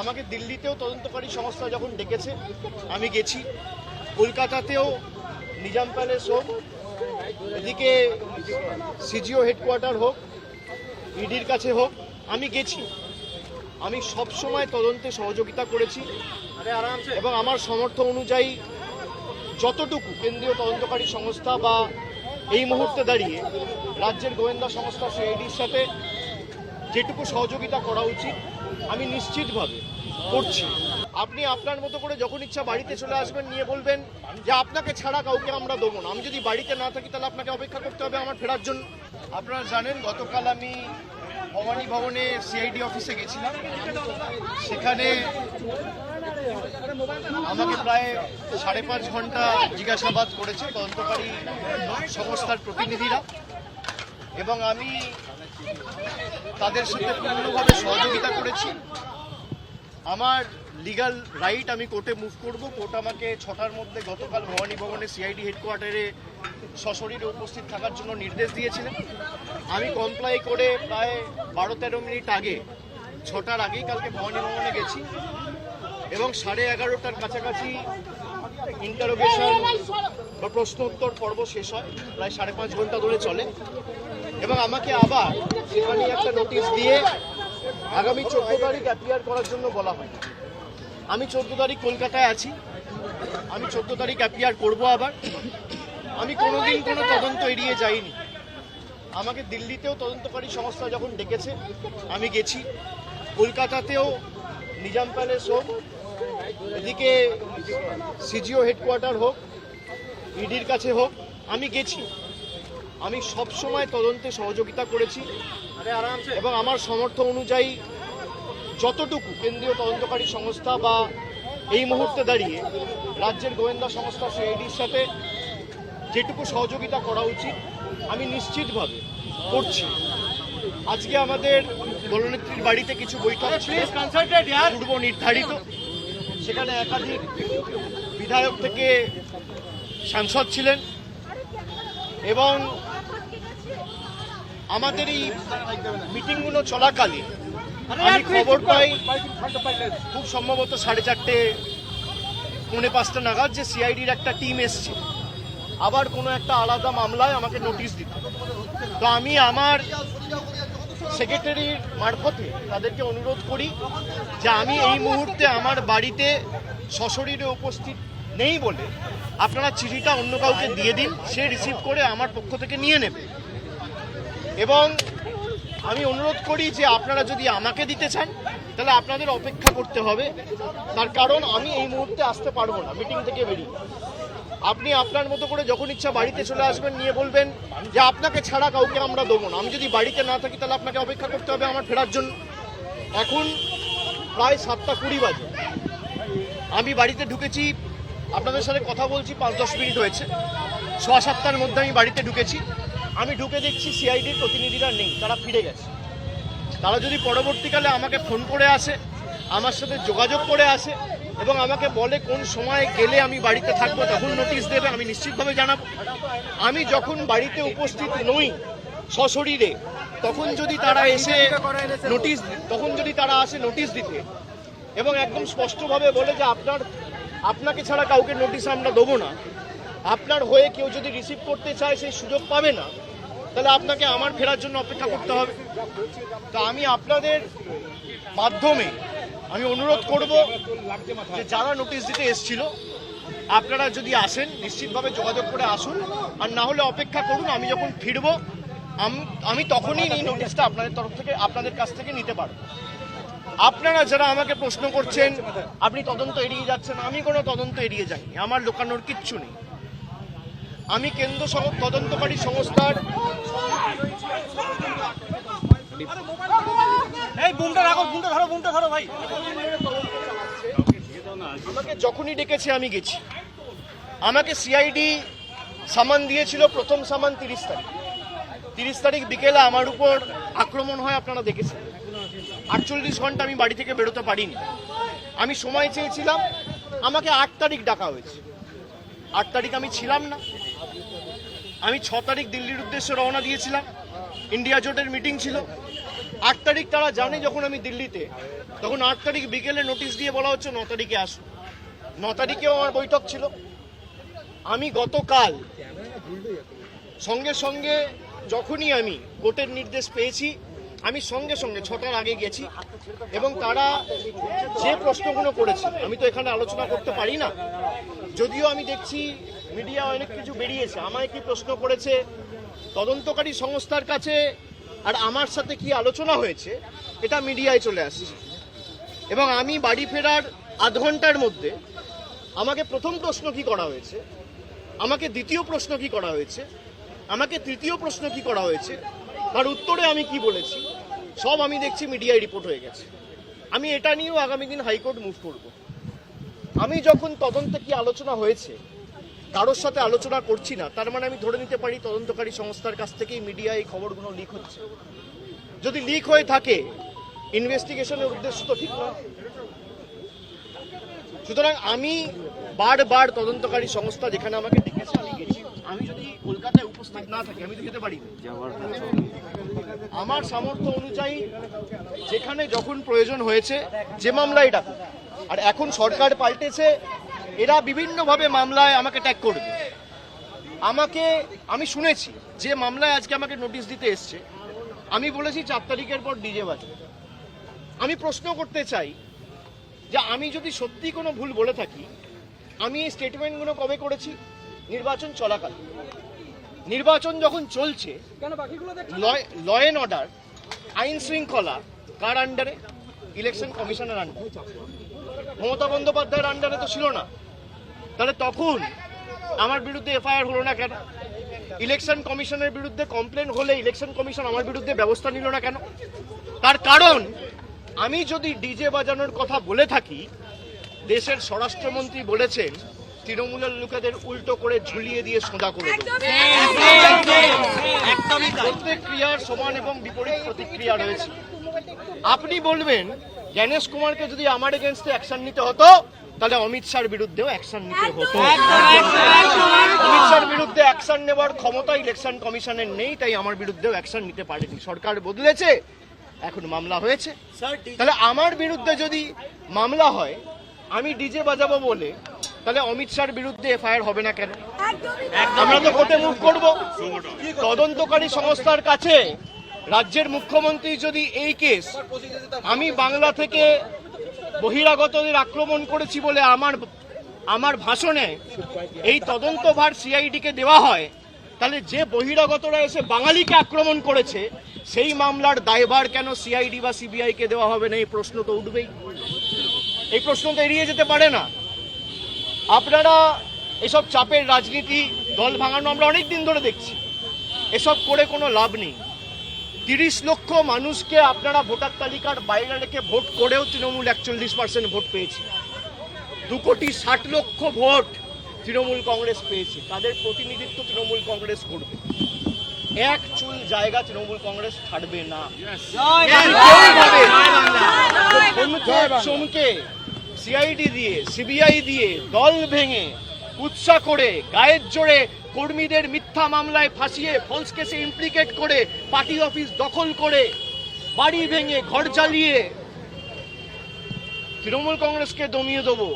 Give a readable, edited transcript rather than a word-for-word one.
আমাকে দিল্লিতেও তদন্তকারী সংস্থা যখন ডেকেছে আমি গেছি, কলকাতাতেও নিজাম প্যালেস হোক, এদিকে সিজিও হেডকোয়ার্টার হোক, ইডির কাছে হোক, আমি গেছি। আমি সবসময় তদন্তে সহযোগিতা করেছি এবং আমার সামর্থ্য অনুযায়ী যতটুকু কেন্দ্রীয় তদন্তকারী সংস্থা বা এই মুহূর্তে দাঁড়িয়ে রাজ্যের গোয়েন্দা সংস্থা সিআইডির সাথে যেটুকু সহযোগিতা করা উচিত আমি নিশ্চিতভাবে করছি। আপনি আপনার মতো করে যখন ইচ্ছা বাড়িতে চলে আসবেন, নিয়ে বলবেন যে আপনাকে ছাড়া কাউকে আমরা দেবো না। আমি যদি বাড়িতে না থাকি তাহলে আপনাকে অপেক্ষা করতে হবে আমার ফেরার জন্য। আপনারা জানেন গতকাল আমি ভবানী ভবনে সিআইডি অফিসে গেছিলাম, সেখানে আমাকে প্রায় 5.5 ঘন্টা জিজ্ঞাসাবাদ করেছে তদন্তকারী সংস্থার প্রতিনিধিরা এবং আমি তাদের সাথে পূর্ণভাবে সহযোগিতা করেছি। আমার লিগ্যাল রাইট, আমি কোর্টে মুভ করব। কোর্ট আমাকে 6টার মধ্যে গতকাল ভবানী ভবনে সিআইডি হেডকোয়ার্টারে সশরীরে উপস্থিত থাকার জন্য নির্দেশ দিয়েছিলেন। আমি কমপ্লাই করে প্রায় 12-13 মিনিট আগে, 6টার আগেই কালকে ভবানী ভবনে গেছি এবং 11:30টার কাছাকাছি ইন্টারোগেশন বা প্রশ্নোত্তর পর্ব শেষ হয়, প্রায় 5.5 ঘন্টা ধরে চলে এবং আমাকে আবার সেখানে একটা নোটিশ দিয়ে আগামী 14 তারিখ অ্যাপিয়ার করার জন্য বলা হয়। আমি 14 তারিখ কলকাতায় আছি, আমি 14 তারিখ অ্যাপিয়ার করব আবার। আমি কোনোদিন কোনো তদন্ত এড়িয়ে যাইনি। আমাকে দিল্লিতেও তদন্তকারী সংস্থা যখন ডেকেছে আমি গেছি, কলকাতাতেও নিজাম প্যালেস হোক, এদিকে সিজিও হেডকোয়ার্টার হোক, ইডির কাছে হোক, আমি গেছি। আমি সবসময় তদন্তে সহযোগিতা করেছি এবং আমার সামর্থ্য অনুযায়ী যতটুকু কেন্দ্রীয় তদন্তকারী সংস্থা বা এই মুহূর্তে দাঁড়িয়ে রাজ্যের গোয়েন্দা সংস্থা সিআইডির সাথে যেটুকু সহযোগিতা করা উচিত আমি নিশ্চিতভাবে করছি। আজকে আমাদের দলনেত্রীর বাড়িতে কিছু বৈঠক ছিল পূর্ব নির্ধারিত, সেখানে একাধিক বিধায়ক থেকে সাংসদ ছিলেন এবং আমাদের এই মিটিংগুলো চলাকালীন আমি খবর পাই খুব সম্ভবত 4:30 পৌনে 5টা নাগাদ যে সিআইডির একটা টিম এসছে আবার কোনো একটা আলাদা মামলায় আমাকে নোটিশ দিতে। তো আমি আমার সেক্রেটারির মারফতে তাদেরকে অনুরোধ করি যে আমি এই মুহূর্তে আমার বাড়িতে সশরীরে উপস্থিত নেই বলে আপনারা চিঠিটা অন্য কাউকে দিয়ে দিন, সে রিসিভ করে আমার পক্ষ থেকে নিয়ে নেবে। এবং আমি অনুরোধ করি যে আপনারা যদি আমাকে দিতে চান তাহলে আপনাদের অপেক্ষা করতে হবে, তার কারণ আমি এই মুহূর্তে আসতে পারবো না মিটিং থেকে বেরিয়ে। আপনি আপনার মতো করে যখন ইচ্ছা বাড়িতে চলে আসবেন, নিয়ে বলবেন যে আপনাকে ছাড়া কাউকে আমরা দেবো না। আমি যদি বাড়িতে না থাকি তাহলে আপনাকে অপেক্ষা করতে হবে আমার ফেরার জন্য। এখন প্রায় 7:20 বাজে, আমি বাড়িতে ঢুকেছি, আপনাদের সাথে কথা বলছি 5-10 মিনিট হয়েছে। 6-7টার মধ্যে আমি বাড়িতে ঢুকেছি। আমি ঢুকে দেখছি সিআইডির প্রতিনিধিরা নেই, তারা ফিরে গেছে। তারা যদি পরবর্তীকালে আমাকে ফোন করে আসে, আমার সাথে যোগাযোগ করে আসে এবং আমাকে বলে কোন সময় গেলে আমি বাড়িতে থাকবো, তখন নোটিশ দেবে, আমি নিশ্চিতভাবে জানাবো। আমি যখন বাড়িতে উপস্থিত নই সশরীরে, তখন যদি তারা আসে নোটিশ দিতে এবং একদম স্পষ্টভাবে বলে যে আপনাকে ছাড়া কাউকে নোটিশ আমরা দেবো না, আপনার হয়ে কেউ যদি রিসিভ করতে চায় সেই সুযোগ পাবে না, তাহলে আপনাকে আমার ফেরার জন্য অপেক্ষা করতে হবে। তো আমি আপনাদের মাধ্যমে আমি অনুরোধ করব যে যারা নোটিশ দিতে এসেছিল আপনারা যদি আসেন নিশ্চিতভাবে যোগাযোগ করে আসুন, আর না হলে অপেক্ষা করুন। আমি যখন ফিরব আমি তখনই এই নোটিশটা আপনাদের তরফ থেকে আপনাদের কাছ থেকে নিতে পারব। আপনারা যারা আমাকে প্রশ্ন করছেন আপনি তদন্ত এড়িয়ে যাচ্ছেন, আমি কোনো তদন্ত এড়িয়ে যাইনি, আমার লুকানোর কিচ্ছু নেই। আমি কেন্দ্র তদন্তকারী সংস্থার আমাকে যখনই ডেকেছে আমি গেছি। আমাকে সিআইডি সামান দিয়েছিল, প্রথম সামান 30 তারিখ। 30 তারিখ বিকেলে আমার উপর আক্রমণ হয়, আপনারা দেখেছেন। 48 ঘন্টা আমি বাড়ি থেকে বেরোতে পারিনি। আমি সময় চেয়েছিলাম, আমাকে 8 তারিখ ডাকা হয়েছে। 8 তারিখ আমি ছিলাম না। আমি 6 তারিখ দিল্লির উদ্দেশ্যে রওনা দিয়েছিলাম, ইন্ডিয়া জোটের মিটিং ছিল। 8 তারিখ তারা জানে যখন আমি দিল্লিতে, তখন 8 তারিখ বিকেলে নোটিশ দিয়ে বলা হচ্ছে 9 তারিখে আসুন। 9 তারিখেও আমার বৈঠক ছিল। আমি গতকাল সঙ্গে সঙ্গে যখনই আমি কোর্টের নির্দেশ পেয়েছি, আমি সঙ্গে সঙ্গে 6টার আগে গেছি এবং তারা যে প্রশ্নগুলো করেছে, আমি তো এখানে আলোচনা করতে পারি না, যদিও আমি দেখছি মিডিয়া অনেক কিছু বেরিয়েছে। আমায় কি প্রশ্ন করেছে, তদন্তকারী সংস্থার কাছে আর আমার সাথে কি আলোচনা হয়েছে, এটা মিডিয়ায় চলে আসছে। এবং আমি বাড়ি ফেরার আধ ঘন্টার মধ্যে আমাকে প্রথম প্রশ্ন কি করা হয়েছে, আমাকে দ্বিতীয় প্রশ্ন কি করা হয়েছে, আমাকে তৃতীয় প্রশ্ন কি করা হয়েছে, তার উত্তরে আমি কি বলেছি, সব আমি দেখছি মিডিয়ায় রিপোর্ট হয়ে গেছে। আমি এটা নিয়েও আগামী দিন হাইকোর্ট মুভ করব। আমি যখন তদন্তে কি আলোচনা হয়েছে কারোর সাথে আলোচনা করছি না, তার মানে আমি ধরে নিতে পারি তদন্তকারী সংস্থার কাছ থেকেই মিডিয়ায় এই খবরগুলো লিক হচ্ছে। যদি লিক হয়ে থাকে, ইনভেস্টিগেশনের উদ্দেশ্য তো ঠিক নয়। সুতরাং আমি বারবার তদন্তকারী সংস্থা যেখানে আমাকে ডেকেছে আমি গেছি। আমি যদি কলকাতায় উপস্থিত না থাকি, আমি তো যেতে পারি না। আমার সামর্থ্য অনুযায়ী যেখানে যখন প্রয়োজন হয়েছে, যে মামলায় ডাকুক। আর এখন সরকার পাল্টেছে, এরা বিভিন্নভাবে মামলায় আমাকে ট্যাগ করবে। আমি শুনেছি যে মামলায় আজকে আমাকে নোটিশ দিতে এসছে, আমি বলেছি 4 তারিখের পর ডিজে বাজবে। আমি প্রশ্ন করতে চাই যে আমি যদি সত্যি কোনো ভুল বলে থাকি, আমি এই স্টেটমেন্টগুলো কবে করেছি? নির্বাচন চলাকালীন। নির্বাচন যখন চলছে, ল অ্যান্ড অর্ডার, আইন শৃঙ্খলা কার আন্ডারে? ইলেকশন কমিশনের আন্ডারে। মমতা বন্দ্যোপাধ্যায়ের আন্ডারে তো ছিল না। তাহলে তখন আমার বিরুদ্ধে এফআইআর হলো না কেন? ইলেকশন কমিশনের বিরুদ্ধে কমপ্লেন হলে ইলেকশন কমিশন আমার বিরুদ্ধে ব্যবস্থা নিল না কেন? তার কারণ, আমি যদি ডিজে বাজানোর কথা বলে থাকি, দেশের স্বরাষ্ট্রমন্ত্রী বলেছেন তৃণমূলের লোকেদের উল্টো করে ঝুলিয়ে দিয়ে সোজা করে দেব। প্রত্যেক ক্রিয়ার সমান এবং বিপরীত প্রতিক্রিয়া রয়েছে। আপনি বলবেন জ্ঞানেশ কুমারকে যদি আমার এগেনস্টে অ্যাকশন নিতে হতো, তাহলে অমিত শাহর বিরুদ্ধেও অ্যাকশন নিতে হতো। অমিত শাহর বিরুদ্ধে অ্যাকশন নেওয়ার ক্ষমতা ইলেকশন কমিশনের নেই, তাই আমার বিরুদ্ধেও অ্যাকশন নিতে পারেনি। সরকার বদলেছে, এখন মামলা হয়েছে। তাহলে আমার বিরুদ্ধে যদি মামলা হয়, আমি ডিজে বাজাবো বলে, তাহলে অমিত শাহর বিরুদ্ধে এফআইআর হবে না কেন? আমরা তো কোর্টে মুভ করব। তদন্তকারী সংস্থার কাছে রাজ্যের মুখ্যমন্ত্রী যদি এই কেস, আমি বাংলা থেকে বহিরাগতদের আক্রমণ করেছি বলে আমার ভাষণে এই তদন্তভার সিআইডিকে দেওয়া হয়, তাহলে যে বহিরাগতরা এসে বাঙালিকে আক্রমণ করেছে সেই মামলার দায়ভার কেন সিআইডি বা সিবিআইকে দেওয়া হবে না? এই প্রশ্ন তো উঠবেই। এই প্রশ্ন তো এড়িয়ে যেতে পারে না। আপনারা এসব চাপের রাজনীতি, দল ভাঙানো আমরা অনেক দিন ধরে দেখছি। এসব করে কোনো লাভ নেই। 30 লক্ষ মানুষকে আপনারা ভোটার তালিকার বাইরে রেখে ভোট করেও তৃণমূল 41% ভোট পেয়েছে। 2,60,00,000 ভোট তৃণমূল কংগ্রেস পেয়েছে। তাদের প্রতিনিধিত্ব তৃণমূল কংগ্রেস করবে। এক চুল জায়গা তৃণমূল কংগ্রেস ছাড়বে না। চমকে সিআইডি দিয়ে, সিবিআই দিয়ে, দল ভেঙে, উৎসাহ করে, গায়ের জোরে কর্মীদের মিথ্যা মামলায় ফাঁসিয়ে, ফলস কেসে ইমপ্লিকেট করে, পার্টি অফিস দখল করে, বাড়ি ভেঙে, ঘর জ্বালিয়ে তৃণমূল কংগ্রেসকে দমিয়ে দেবো,